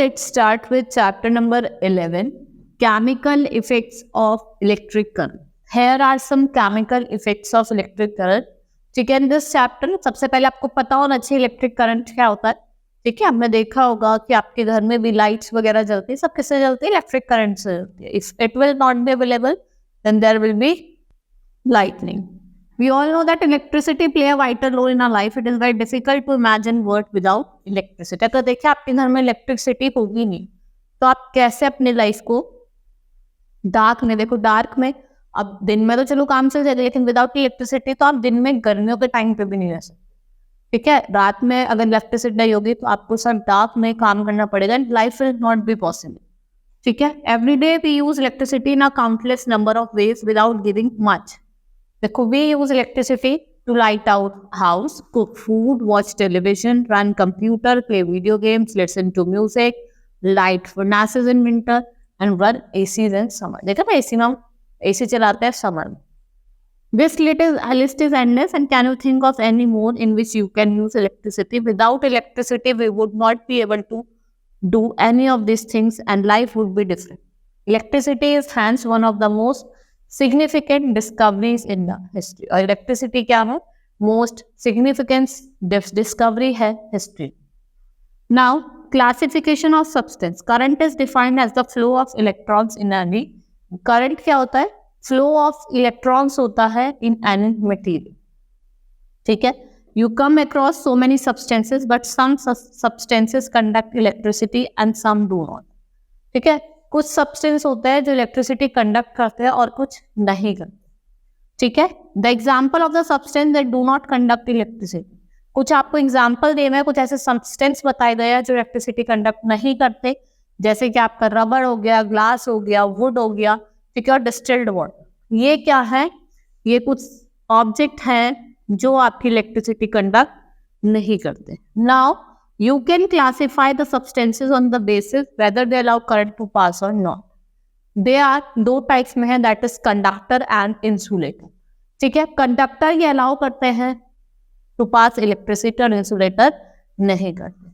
let's start with chapter number 11, chemical effects of electric current. Here are some chemical effects of electric current. ठीक है, in this chapter सबसे पहले आपको पता होना चाहिए इलेक्ट्रिक करंट क्या होता है. ठीक है, आपने देखा होगा कि आपके घर में भी लाइट्स वगैरह जलती है, सब किससे जलती है? इलेक्ट्रिक करंट से जलती है. If it will not be available, then there will be lightning. We all know that electricity play a vital role in our life. It is very difficult to imagine world without electricity. अगर देखिए आपके घर में electricity होगी नहीं तो आप कैसे अपने लाइफ को डार्क में, देखो डार्क में अब दिन में तो चलो काम चल जाएगा, लेकिन विदाउट इलेक्ट्रिसिटी तो आप दिन में गर्मियों के टाइम पे भी नहीं रह सकते. ठीक है, रात में अगर इलेक्ट्रिसिटी नहीं होगी तो आपको सब डार्क में काम करना पड़ेगा. Life will not be possible. ठीक है, every day we use electricity in a countless number of ways without giving much. देखो, we use electricity to light our house, cook food, watch television, run computer, play video games, listen to music, light furnaces in winter, and run ACs in summer. देखा ना AC में हम AC चलाते हैं summer में. This list is endless, and can you think of any mode in which you can use electricity? Without electricity, we would not be able to do any of these things, and life would be different. Electricity is hence one of the most significant discoveries in the history. और electricity क्या है? Most significant discovery है history. Now classification of substance. Current is defined as the flow of electrons in any. Current क्या होता है? Flow of electrons होता है in any material. ठीक है, you come across so many substances but some substances conduct electricity and some do not. ठीक है, कुछ सब्सटेंस होते हैं जो इलेक्ट्रिसिटी कंडक्ट करते हैं और कुछ नहीं करते. ठीक है, the example of the substance that do not conduct electricity. कुछ आपको एग्जाम्पल देना है, कुछ ऐसे सब्सटेंस बताए गए हैं जो इलेक्ट्रिसिटी कंडक्ट नहीं करते, जैसे कि आपका रबर हो गया, ग्लास हो गया, वुड हो गया. ठीक है, और डिस्टिल्ड वाटर. ये क्या है? ये कुछ ऑब्जेक्ट हैं जो आपकी इलेक्ट्रिसिटी कंडक्ट नहीं करते. Now you can classify the substances on the basis whether they allow current to pass or not. They are दो टाइप्स में है, that is conductor and insulator. ठीक है, कंडक्टर ये अलाउ करते हैं to pass electricity और insulator नहीं करते.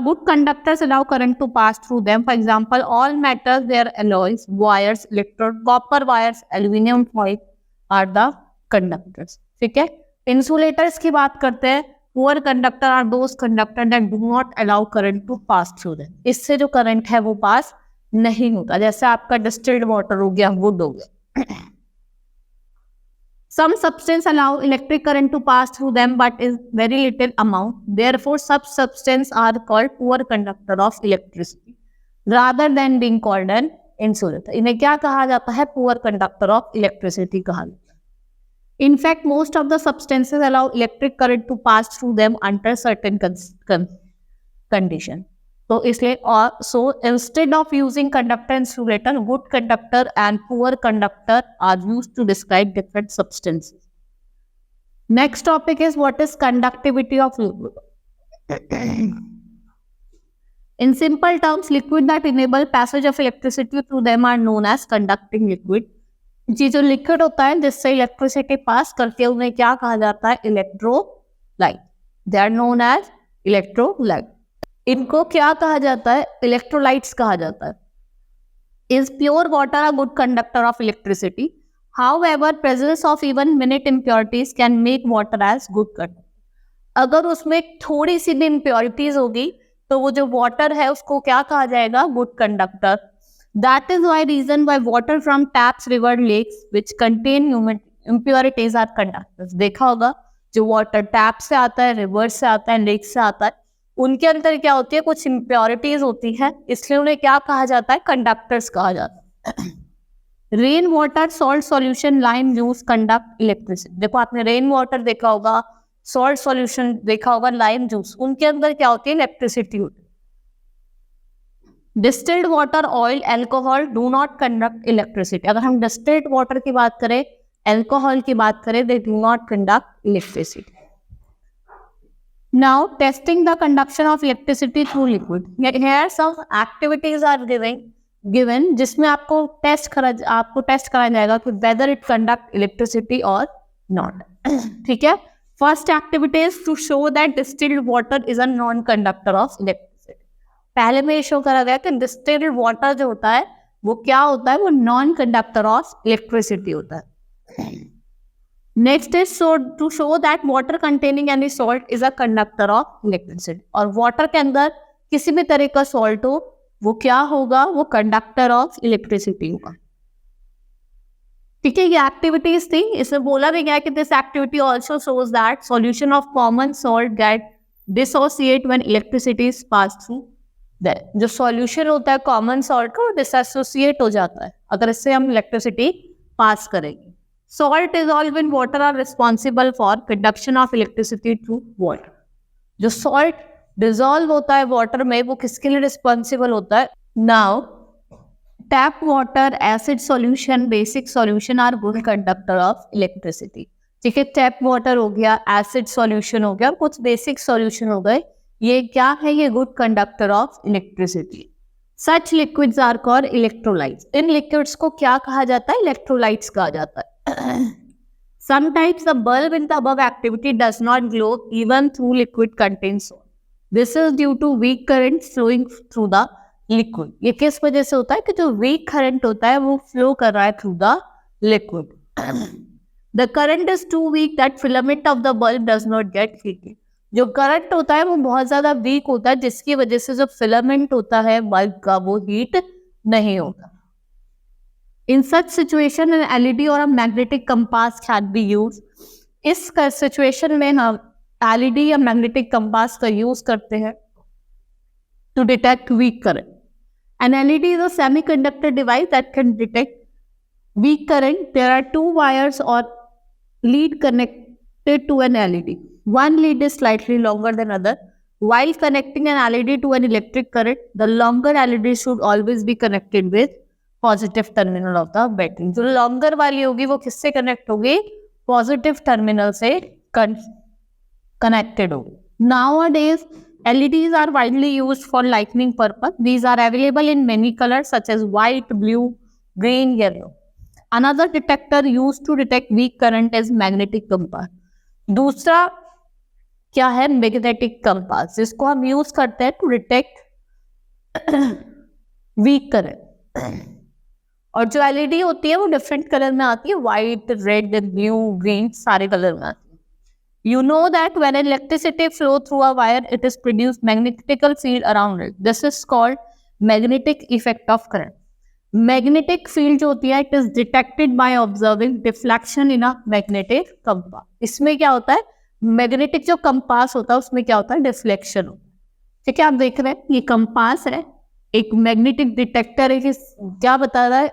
Good conductors allow current to pass through them. For example, all metals, their alloys, wires, electrode, copper wires, aluminum foil are the conductors. ठीक है, insulators की बात करते हैं. Poor conductor are those conductor that do not allow current to pass through them. इससे जो current है वो पास नहीं होता, जैसे आपका डिस्टिल्ड वाटर हो गया, वुड हो गया. Some substance allow electric current to pass through them, but is very little amount. Therefore, such substance are called poor conductor of electricity, rather than being called an insulator. इन्हें क्या कहा जाता है? poor conductor of electricity कहा जाता है. In fact, most of the substances allow electric current to pass through them under certain condition. So इसलिए so instead of using conductor and insulator, good conductor and poor conductor are used to describe different substances. Next topic is what is conductivity of liquid. In simple terms, liquid that enable passage of electricity through them are known as conducting liquid. जी जो liquid होता है जिससे electricity pass करती है उन्हें क्या कहा जाता है? Electrolyte. They are known as electrolyte. इनको क्या कहा जाता है? इलेक्ट्रोलाइट्स कहा जाता है. Is pure water a good conductor of electricity? However, presence of even minute impurities can make water as good conductor. अगर उसमें थोड़ी सी भी इम्प्योरिटीज होगी तो वो जो वाटर है उसको क्या कहा जाएगा? Good conductor. That is why reason why water from taps, river, lakes which contain impurities are conductors. देखा होगा जो वाटर टैप से आता है, रिवर से आता है, लेक से आता है, उनके अंदर क्या होती है? कुछ इम्प्योरिटीज होती है, इसलिए उन्हें क्या कहा जाता है? कंडक्टर्स कहा जाता है. Rain water, salt solution, lime juice conduct electricity. देखो आपने रेन वाटर देखा होगा, सॉल्ट सॉल्यूशन देखा होगा, लाइम जूस, उनके अंदर क्या होती है? इलेक्ट्रिसिटी होती है. Distilled water, oil, alcohol do not conduct electricity. अगर हम डिस्टिल्ड वाटर की बात करें, एल्कोहल की बात करें, they do not conduct electricity. Now testing the conduction of electricity through liquid. Here some activities are given जिसमें आपको टेस्ट कराया जाएगा कि वेदर इट कंडक्ट इलेक्ट्रिसिटी और नॉट. ठीक है, first activity is to show that distilled water is a non conductor of electricity. पहले में शो करा गया कि डिस्टिल्ड वाटर जो होता है वो क्या होता है, वो नॉन कंडक्टर ऑफ इलेक्ट्रिसिटी होता है। Next is to show that water containing any salt is a conductor of electricity, और वाटर के अंदर किसी भी तरह का सॉल्ट हो वो क्या होगा, वो कंडक्टर ऑफ इलेक्ट्रिसिटी होगा। ठीक है, ये एक्टिविटीज थी। इसमें बोला भी गया कि this activity also shows that solution of common salt get dissociate when electricity is pass through that. जो सॉल्यूशन होता है कॉमन सॉल्ट का वो डिसोसिएट हो जाता है अगर इससे हम इलेक्ट्रिसिटी पास करेंगे। Salt dissolve in water are responsible for conduction of electricity through water. जो सॉल्ट डिसॉल्व होता है वाटर में वो किसके लिए रिस्पॉन्सिबल होता है? Now tap water, acid solution, basic solution are good conductor of electricity. ठीक है, टैप वाटर हो गया, एसिड सॉल्यूशन हो गया, कुछ बेसिक सॉल्यूशन हो गए, ये क्या है, ये good conductor of electricity. Such liquids are called electrolytes. इन लिक्विड्स को क्या कहा जाता है? इलेक्ट्रोलाइट्स कहा जाता है। Sometimes the bulb in the above activity does not glow even through liquid contains salt. This is due to weak current flowing through the liquid. ये किस वजह से होता है कि जो weak current होता है वो flow कर रहा है through the liquid. The current is too weak that filament of the bulb does not get heated. जो करंट होता है वो बहुत ज्यादा वीक होता है जिसकी वजह से जो फिलामेंट होता है बल्ब का वो हीट नहीं होता। In such situation, an LED or a magnetic compass can be used. इस सिचुएशन में हम LED या मैग्नेटिक कंपास का यूज करते हैं to detect weak current. An LED is a semiconductor device that can detect weak current. There are two wires or lead connected to an LED. One lead is slightly longer than other. While connecting an LED to an electric current, the longer LED should always be connected with positive terminal of the battery. जो longer वाली होगी वो किससे connect होगी? Positive terminal से connected होगी। Nowadays, LEDs are widely used for lighting purpose. These are available in many colors such as white, blue, green, yellow. Another detector used to detect weak current is magnetic compass. दूसरा क्या है? Magnetic compass, जिसको हम use करते हैं to detect week current. और जो LED होती है वो डिफरेंट कलर में आती है, व्हाइट, रेड, ब्लू, ग्रीन, सारे कलर में आती है। You know that when electricity flow through a wire it is produce magnetical field around it. This is called magnetic effect of current. Magnetic field जो होती है it is detected by observing deflection in a magnetic compass. इसमें क्या होता है? Magnetic जो compass होता है उसमें क्या होता है? डिफ्लेक्शन होता है। ठीक है, आप देख रहे हैं ये कंपास है, एक मैग्नेटिक डिटेक्टर है कि क्या बता रहा है?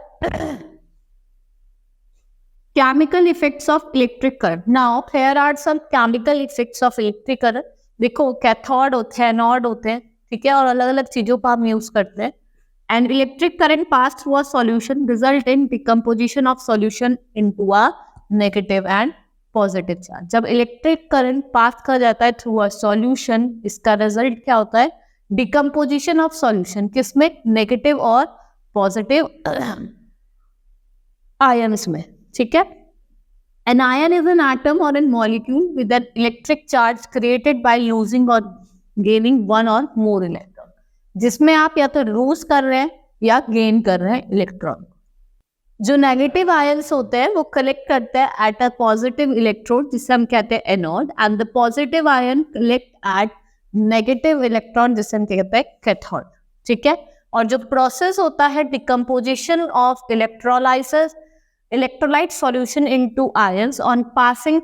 Chemical effects of electric current. Now here are some chemical effects of electric current. देखो कैथोड होते हैं, एनोड होते हैं, ठीक है, और अलग अलग चीजों पर हम यूज करते हैं। And electric current pass through a solution result in decomposition of solution into a negative and positive charge. जब इलेक्ट्रिक करंट पास कर जाता है थ्रू अ सॉल्यूशन, इसका रिजल्ट क्या होता है? डिकम्पोजिशन ऑफ सॉल्यूशन, किसमें? नेगेटिव और पॉजिटिव आयन्स में। ठीक है, an ion is an atom और an molecule with an electric charge created by losing और गेनिंग वन और मोर इलेक्ट्रॉन, जिसमें आप या तो लूज कर रहे हैं या गेन कर रहे हैं इलेक्ट्रॉन। जो नेगेटिव आयन्स होते हैं वो कलेक्ट करते हैं एट अ पॉजिटिव इलेक्ट्रोड जिसे हम कहते हैं anode, and the positive ion collect at negative electron जिसे हम कहते हैं कैथोड। ठीक है, और जो प्रोसेस होता है decomposition of electrolysis electrolyte solution into ions on passing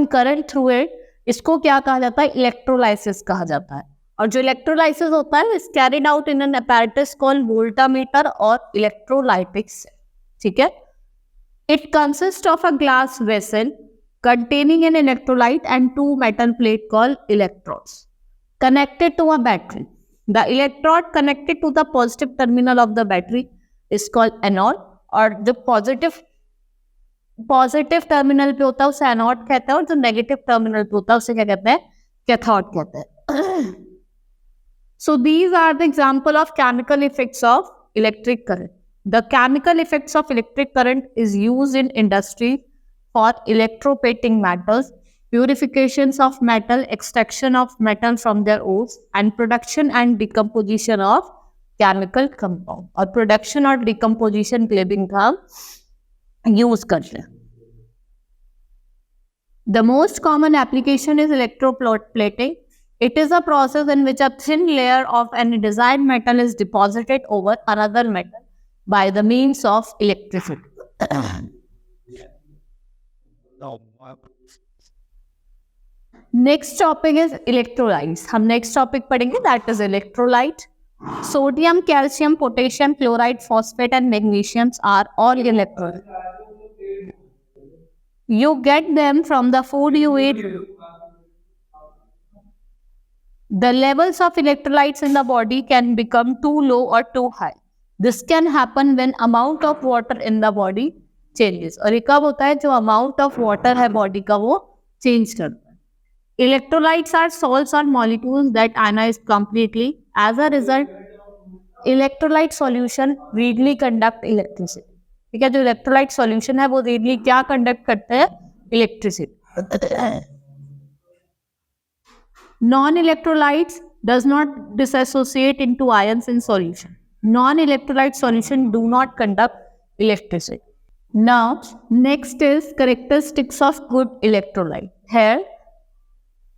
current through it, इसको क्या कहा जाता है? इलेक्ट्रोलाइसिस कहा जाता है। और जो इलेक्ट्रोलाइसिस होता है is carried out in an apparatus called voltameter और इलेक्ट्रोलाइटिक सेल। ठीक है, it consist of a glass vessel containing an electrolyte and two metal plate called electrodes connected to a battery. The electrode connected to the positive terminal of the battery is called anode, और जो positive terminal पे होता है उसे anode कहते हैं, और जो नेगेटिव टर्मिनल पे होता है उसे क्या कहते हैं? कैथोड कहते हैं। So these are the example of chemical effects of electric current. The chemical effects of electric current is used in industry for electroplating metals. purifications of metal, extraction of metal from their ores, and production and decomposition of chemical compound. और production और decomposition के लिए भी इनका use करते हैं. The most common application is electroplating. It is a process in which a thin layer of any desired metal is deposited over another metal by the means of electricity. Next topic is electrolytes. हम next topic पढ़ेंगे, that is electrolyte. Sodium, calcium, potassium, chloride, phosphate and magnesium are all electrolytes. You get them from the food you eat. The levels of electrolytes in the body can become too low or too high. This can happen when amount of water in the body changes. और ये कब होता है? जो amount of water है body का वो change करता है. Electrolytes are salts or molecules that ionize completely. As a result, electrolyte solution readily conduct electricity. ठीक है, जो electrolyte solution है वो readily क्या conduct करते हैं? Electricity. Non-electrolytes does not dissociate into ions in solution. Non-electrolyte solution do not conduct electricity. Now, next is characteristics of good electrolyte. Here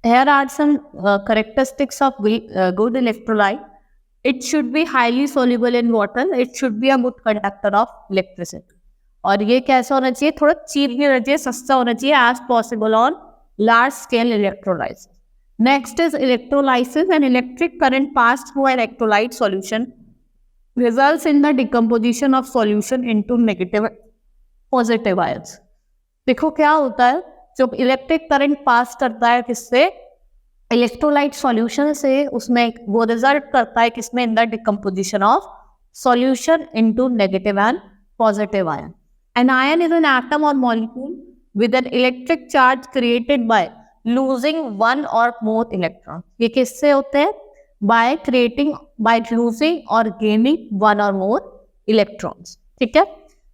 are some characteristics of good electrolyte. It should be highly soluble in water. It should be a good conductor of electricity. और ये कैसा होना चाहिए? थोड़ा cheap भी होना चाहिए, सस्ता होना चाहिए as possible on large scale electrolysis. Next is electrolysis. An electric current passed through an electrolyte solution results in the decomposition of solution into negative positive ions. देखो क्या होता है, जब इलेक्ट्रिक करंट पास करता है किससे? इलेक्ट्रोलाइट सॉल्यूशन से, उसमें वो रिजल्ट करता है किसमें? In the decomposition of solution into negative and positive ion. An ion is an atom और molecule with an electric charge created by losing one और मोर इलेक्ट्रॉन. ये किससे होते हैं? बाय लूजिंग और गेनिंग वन और मोर इलेक्ट्रॉन्स. ठीक है.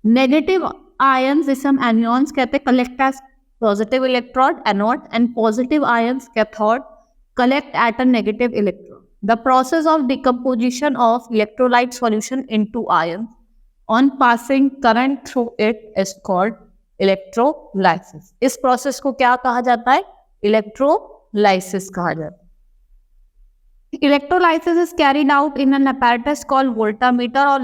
नेगेटिव आयंस जिसे हम एनियॉन्स कहते हैं, collect as positive electrode anode, and positive ions cathode collect at a negative electrode. The process of decomposition of electrolyte solution into ions on passing current through it is called electrolysis. इस process को क्या कहा जाता है? Electrolysis कहा जाता है. Electrolysis is carried out in an apparatus called voltmeter or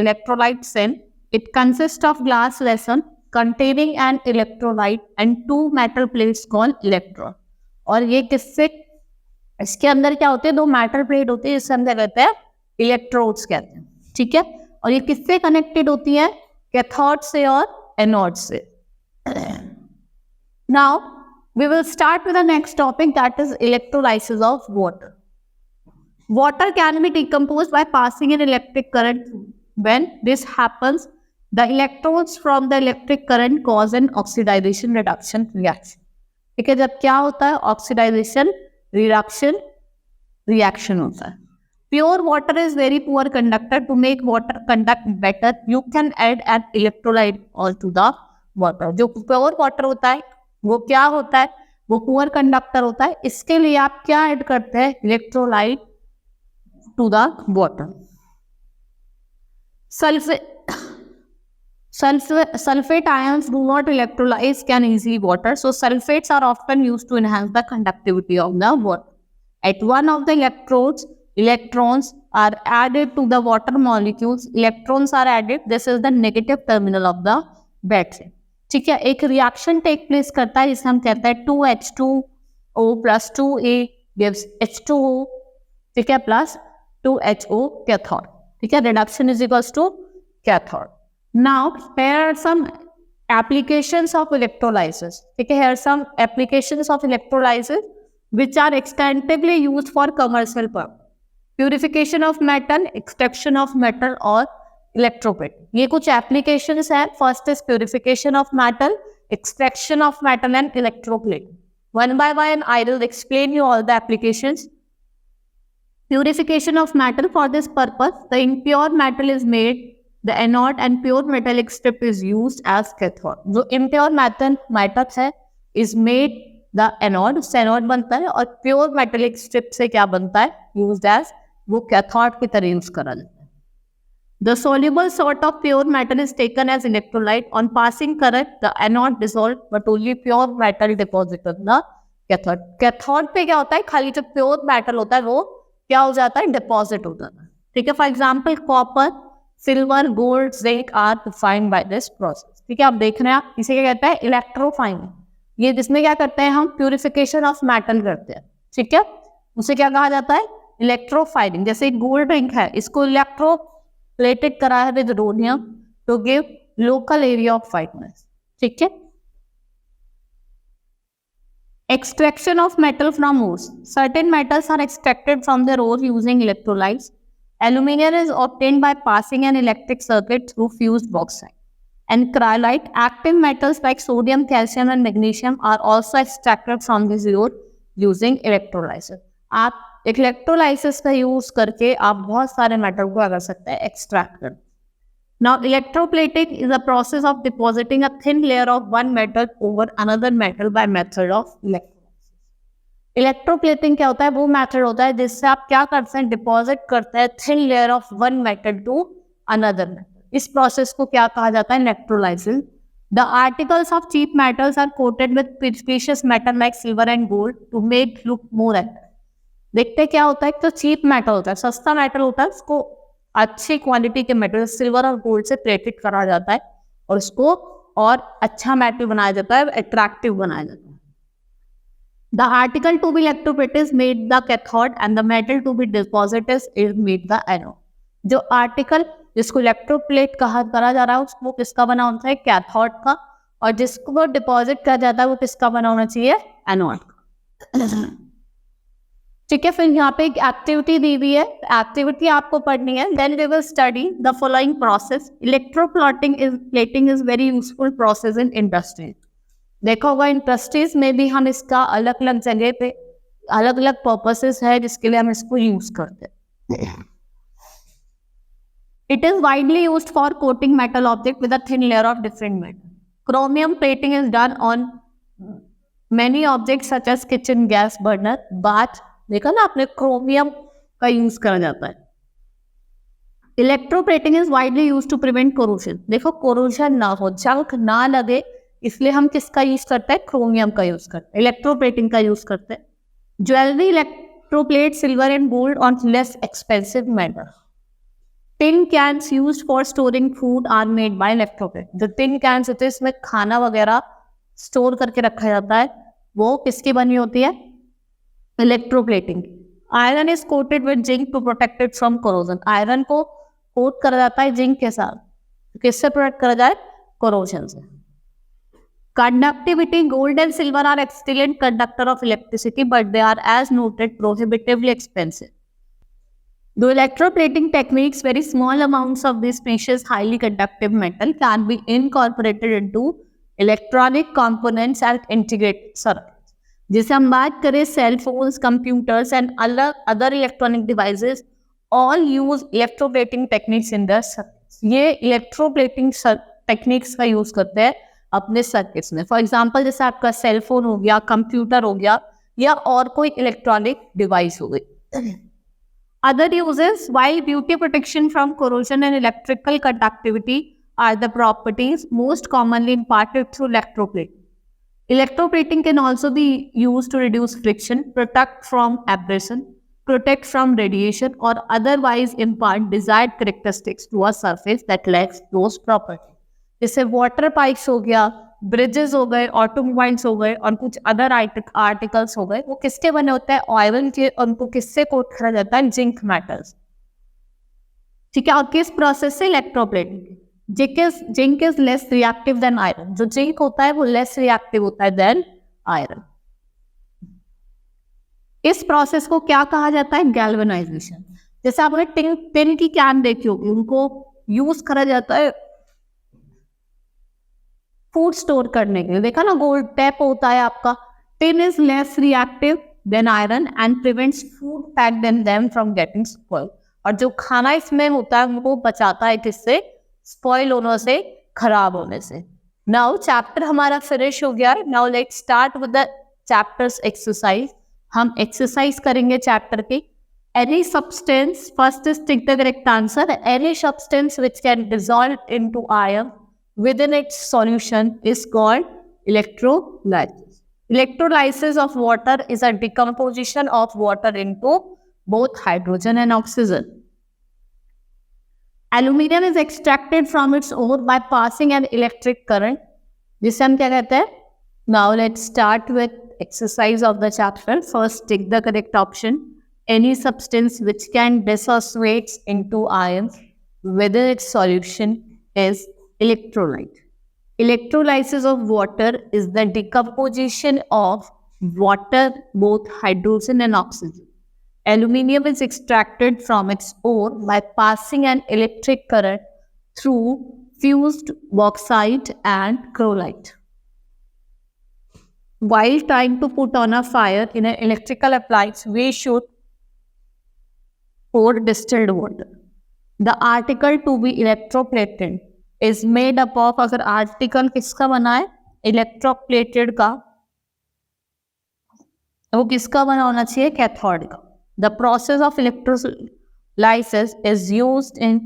electrolyte cell. It consists of glass vessel containing an electrolyte and two metal plates called electrode. और ये किससे, इसके अंदर क्या होते हैं? दो मेटल प्लेट होती है, इससे अंदर कहते हैं इलेक्ट्रोड्स कहते हैं. ठीक है. और ये किससे कनेक्टेड होती है? कैथोड से और एनोड से. Now we will start with the next topic, that is electrolysis of water. Water can be decomposed by passing an electric current. When this happens, the electrons from the electric current cause an oxidation reduction reaction. ठीक है. जब क्या होता है? Oxidisation reduction reaction होता है. Pure water is very poor conductor. To make water conduct better you can add an electrolyte all to the water. जो pure water होता है वो क्या होता है? वो पुअर कंडक्टर होता है. इसके लिए आप क्या ऐड करते हैं? Electrolyte to the water. Sulfate ions do not electrolyze can easily water. So sulfates are often used to enhance the conductivity of the water. At one of the electrodes, electrons are added to the water molecules. Electrons are added. This is the negative terminal of the battery. ठीक है. एक reaction take place करता है जिसे हम कहते हैं 2H2O plus 2A gives H2O. ठीक है. Plus 2HO cathode. ठीक है. Reduction is equals to cathode. Now, here are some applications of electrolysis. Okay, here are some applications of electrolysis which are extensively used for commercial purpose. Purification of metal, extraction of metal और electroplating. ये कुछ applications हैं. First is purification of metal, extraction of metal and electroplating. One by one, I will explain you all the applications. Purification of metal. For this purpose, the impure metal is made. The anode and pure metallic strip is used as cathode. जो impure metal है is made the anode, उससे anode बनता है, और pure metallic strip से क्या बनता है, यूज्ड एज, वो कैथोड की तरह यूज करा जाता है। The soluble sort of pure metal is taken as electrolyte. On passing current, the anode dissolved, but only pure metal deposited in the cathode. Cathode पे क्या होता है, खाली जो प्योर मेटल होता है वो क्या हो जाता है, डिपॉजिट हो जाता है। ठीक है, for example copper, silver, gold, zinc are refined by this process. ठीक है, आप देख रहे हैं, आप इसे क्या कहते हैं, इलेक्ट्रोफाइनिंग। ये जिसमें क्या करते हैं हम, प्यूरिफिकेशन ऑफ मेटल करते हैं। ठीक है, उसे क्या कहा जाता है, इलेक्ट्रोफाइनिंग। जैसे गोल्ड रिंग है, इसको इलेक्ट्रो प्लेटेड करा है with rhodium to give local area of fitness. ठीक है, extraction of metal from ores, certain metals are extracted from their ore using electrolytes. Aluminium is obtained by passing an electric circuit through fused bauxite and cryolite. Active metals like sodium, calcium and magnesium are also extracted from this ore using electrolysis. आप electrolysis का use करके आप बहुत सारे metal को कर सकते हैं एक्सट्रैक्ट कर। Now electroplating is a process of depositing a thin layer of one metal over another metal by method of electrolysis. Electroplating क्या होता है, वो मेथड होता है जिससे आप क्या करते हैं, डिपॉजिट करते हैं thin layer of one metal to another metal. इस प्रोसेस को क्या कहा जाता है, electrolysis. The articles of cheap metals are coated with precious metal like silver and gold to make look more attractive. देखते क्या होता है, तो चीप मेटल होता है, सस्ता मेटल होता है, उसको अच्छी क्वालिटी के मेटल सिल्वर और गोल्ड से प्लेटेड करा जाता है और उसको और अच्छा मेटल बनाया जाता है, अट्रैक्टिव बनाया जाता है। The article to be electroplated is made the cathode and the metal to be deposited is made the anode. जो आर्टिकल जिसको इलेक्ट्रोप्लेट करा जा रहा है उसको किसका बना होना चाहिए, कैथोड का, और जिसको डिपॉजिट करा जाता है वो किसका बना होना चाहिए, एनोड का। ठीक है, फिर यहाँ पे एक एक्टिविटी दी हुई है, एक्टिविटी आपको पढ़नी है। Then we will study the following process. Plating is very useful process in industry. देखा होगा इंडस्ट्रीज में भी हम इसका अलग अलग जगह पे अलग अलग पर्पसेस है जिसके लिए हम इसको यूज करते हैं। It is widely used for coating metal object with a thin layer of different metal. Chromium plating is done on many objects such as kitchen gas burner, bath. देखा ना आपने, क्रोमियम का यूज करा जाता है। Electroplating is widely use to prevent corrosion. देखो corrosion ना हो, जंग ना लगे, इसलिए हम किसका यूज करते हैं, क्रोमियम का यूज करते हैं, इलेक्ट्रोप्लेटिंग का यूज करते हैं। Jewellery electroplate silver and gold on less expensive metal. Tin cans used for storing food are made by electroplate. जो टिन कैंस होते हैं इसमें खाना वगैरह स्टोर करके रखा जाता है, वो किसकी बनी होती है, electroplating. Iron is coated with zinc to protect it from corrosion. Iron को कोट करा जाता है जिंक के साथ, किससे प्रोटेक्ट करा जाए, कोरोजन से। Conductivity, gold and silver are excellent conductor of electricity but they are as noted prohibitively expensive. The electroplating techniques, very small amounts of this precious highly conductive metal can be incorporated into electronic components and integrated circuits. जैसे हम बात करें cell phones, computers and other electronic devices all use electroplating techniques in their circuits. ये electroplating techniques का use करते हैं अपने circuits में। फॉर एग्जांपल जैसे आपका सेल फोन हो गया, कंप्यूटर हो गया, या और कोई इलेक्ट्रॉनिक डिवाइस हो गई। Other uses, while beauty protection from corrosion and electrical conductivity are the properties most commonly imparted through electroplating. Electroplating can also be used to reduce friction, protect from abrasion, protect from radiation, or otherwise impart desired characteristics to a surface that lacks those properties. जैसे water pipes हो गया, bridges हो गए, automobiles हो गए, और कुछ other articles हो गए, वो किसके बने होते हैं, आयरन के। उनको किससे कोट करा जाता है, जिंक मेटल्स। ठीक है, और किस प्रोसेस से, electroplating. Zinc is less reactive than iron. जो जिंक होता है वो लेस रिएक्टिव होता है देन आयरन। इस प्रोसेस को क्या कहा जाता है, गैल्वेनाइजेशन। जैसे आपने टिन की कैन देखी होगी, उनको यूज करा जाता है फूड स्टोर करने के लिए। देखा ना, गोल्ड टैप होता है आपका। Tin is less reactive than iron and prevents food packed in them from getting spoil. और जो खाना इसमें होता है उनको बचाता है किससे, स्पॉइल होने से, खराब होने से। नाउ चैप्टर हमारा फिनिश हो गया। Now let's start with the chapters exercise, हम एक्सरसाइज करेंगे चैप्टर की. Any substance, first is tick the correct answer. Any substance which can dissolve into ion within its solution is called electrolysis. Electrolysis of water is a decomposition of water into both hydrogen and oxygen. Aluminium is extracted from its ore by passing an electric current. जिसे हम क्या कहते हैं? Now let's start with exercise of the chapter. First, take the correct option. Any substance which can dissociate into ions within its solution is electrolyte. Electrolysis of water is the decomposition of water, both hydrogen and oxygen. Aluminium is extracted from its ore by passing an electric current through fused bauxite and chrolite. While trying to put on a fire in an electrical appliance, we should pour distilled water. The article to be electroplated is made up of, अगर article किसका बना है electroplated का, वो किसका बना होना चाहिए कैथोड का. The process of electrolysis is used in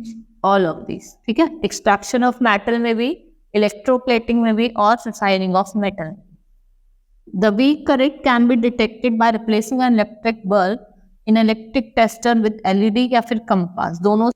all of this. ठीक है, एक्सट्रैक्शन ऑफ मेटल में भी, इलेक्ट्रोप्लेटिंग में भी, और refining of metal. The weak current can be detected by replacing an electric bulb in electric tester with LED या फिर compass. दोनों